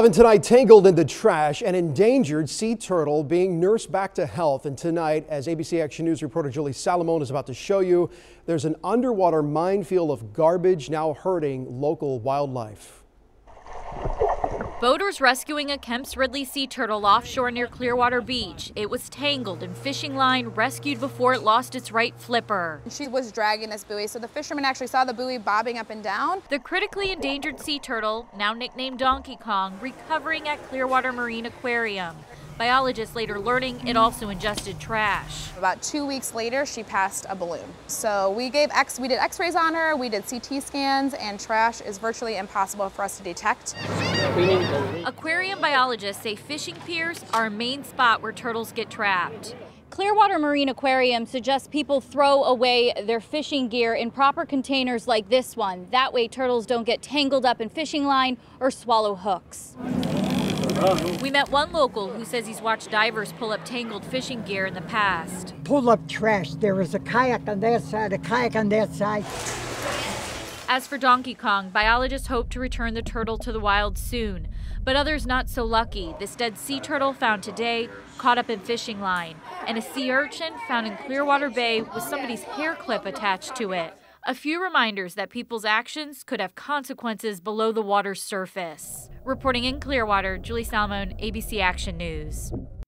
And tonight, tangled in the trash, an endangered sea turtle being nursed back to health. And tonight, as ABC Action News reporter Julie Salomon is about to show you, there's an underwater minefield of garbage now hurting local wildlife. Boaters rescuing a Kemp's Ridley sea turtle offshore near Clearwater Beach. It was tangled in fishing line, rescued before it lost its right flipper. She was dragging this buoy, so the fishermen actually saw the buoy bobbing up and down. The critically endangered sea turtle, now nicknamed Donkey Kong, recovering at Clearwater Marine Aquarium. Biologists later learning it also ingested trash. About 2 weeks later, she passed a balloon. So we did x-rays on her, we did CT scans, and trash is virtually impossible for us to detect. Aquarium biologists say fishing piers are a main spot where turtles get trapped. Clearwater Marine Aquarium suggests people throw away their fishing gear in proper containers like this one. That way turtles don't get tangled up in fishing line or swallow hooks. We met one local who says he's watched divers pull up tangled fishing gear in the past. Pull up trash. There was a kayak on that side, a kayak on that side. As for Donkey Kong, biologists hope to return the turtle to the wild soon. But others not so lucky. This dead sea turtle found today, caught up in fishing line. And a sea urchin found in Clearwater Bay with somebody's hair clip attached to it. A few reminders that people's actions could have consequences below the water's surface. Reporting in Clearwater, Julie Salomon, ABC Action News.